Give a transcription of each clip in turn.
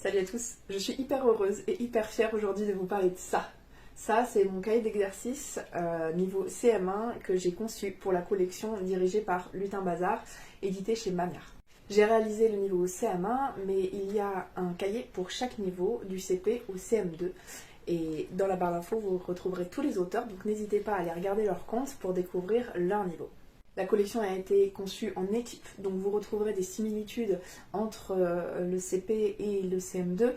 Salut à tous, je suis hyper heureuse et hyper fière aujourd'hui de vous parler de ça. Ça, c'est mon cahier d'exercice niveau CM1 que j'ai conçu pour la collection dirigée par Lutin Bazar, édité chez Manière. J'ai réalisé le niveau CM1, mais il y a un cahier pour chaque niveau, du CP au CM2. Et dans la barre d'infos, vous retrouverez tous les auteurs, donc n'hésitez pas à aller regarder leurs comptes pour découvrir leur niveau. La collection a été conçue en équipe, donc vous retrouverez des similitudes entre le CP et le CM2,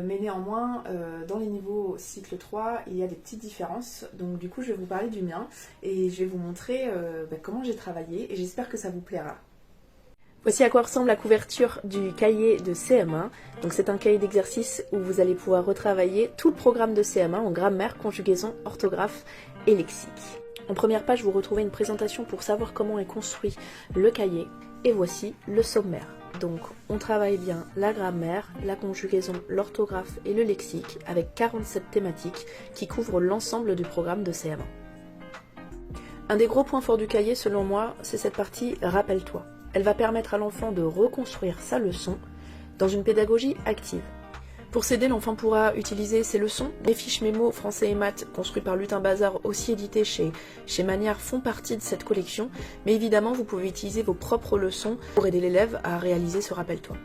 mais néanmoins, dans les niveaux cycle 3, il y a des petites différences. Donc du coup, je vais vous parler du mien et je vais vous montrer comment j'ai travaillé et j'espère que ça vous plaira. Voici à quoi ressemble la couverture du cahier de CM1. Donc c'est un cahier d'exercice où vous allez pouvoir retravailler tout le programme de CM1 en grammaire, conjugaison, orthographe et lexique. En première page, vous retrouvez une présentation pour savoir comment est construit le cahier. Et voici le sommaire. Donc, on travaille bien la grammaire, la conjugaison, l'orthographe et le lexique avec 47 thématiques qui couvrent l'ensemble du programme de CM1. Un des gros points forts du cahier, selon moi, c'est cette partie « Rappelle-toi ». Elle va permettre à l'enfant de reconstruire sa leçon dans une pédagogie active. Pour s'aider, l'enfant pourra utiliser ses leçons. Les fiches mémo français et maths construites par Lutin Bazar, aussi éditées chez Manière, font partie de cette collection. Mais évidemment, vous pouvez utiliser vos propres leçons pour aider l'élève à réaliser ce rappelle-toi.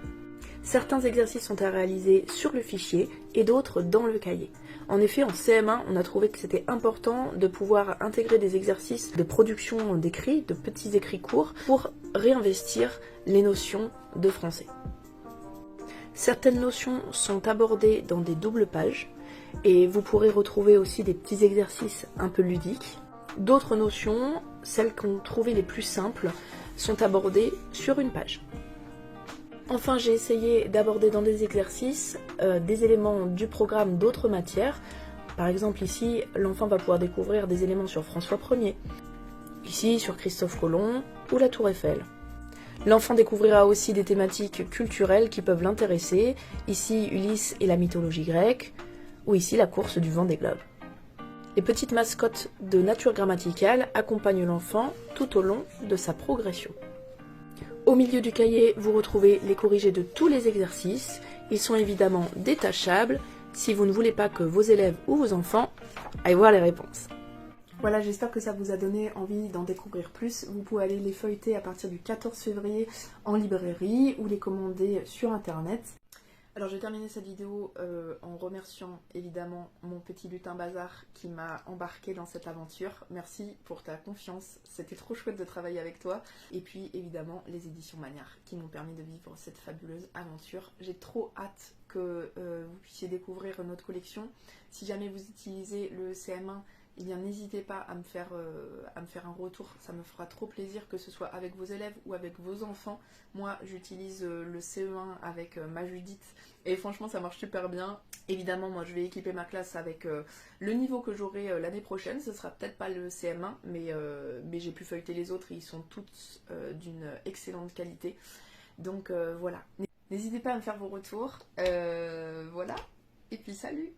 Certains exercices sont à réaliser sur le fichier et d'autres dans le cahier. En effet, en CM1, on a trouvé que c'était important de pouvoir intégrer des exercices de production d'écrits, de petits écrits courts, pour réinvestir les notions de français. Certaines notions sont abordées dans des doubles pages et vous pourrez retrouver aussi des petits exercices un peu ludiques. D'autres notions, celles qu'on trouvait les plus simples, sont abordées sur une page. Enfin, j'ai essayé d'aborder dans des exercices des éléments du programme d'autres matières. Par exemple, ici, l'enfant va pouvoir découvrir des éléments sur François Ier, ici sur Christophe Colomb ou la Tour Eiffel. L'enfant découvrira aussi des thématiques culturelles qui peuvent l'intéresser, ici Ulysse et la mythologie grecque, ou ici la course du Vendée Globe. Les petites mascottes de nature grammaticale accompagnent l'enfant tout au long de sa progression. Au milieu du cahier, vous retrouvez les corrigés de tous les exercices. Ils sont évidemment détachables si vous ne voulez pas que vos élèves ou vos enfants aillent voir les réponses. Voilà, j'espère que ça vous a donné envie d'en découvrir plus. Vous pouvez aller les feuilleter à partir du 14 février en librairie ou les commander sur internet. Alors je vais terminer cette vidéo en remerciant évidemment mon petit Lutin Bazar qui m'a embarqué dans cette aventure. Merci pour ta confiance, c'était trop chouette de travailler avec toi. Et puis évidemment les éditions Manière qui m'ont permis de vivre cette fabuleuse aventure. J'ai trop hâte que vous puissiez découvrir notre collection. Si jamais vous utilisez le CM1, eh bien n'hésitez pas à me faire un retour, ça me fera trop plaisir que ce soit avec vos élèves ou avec vos enfants. Moi j'utilise le CE1 avec ma Judith et franchement ça marche super bien. Évidemment moi je vais équiper ma classe avec le niveau que j'aurai l'année prochaine, ce sera peut-être pas le CM1 mais j'ai pu feuilleter les autres et ils sont tous d'une excellente qualité. Donc voilà, n'hésitez pas à me faire vos retours, voilà, et puis salut!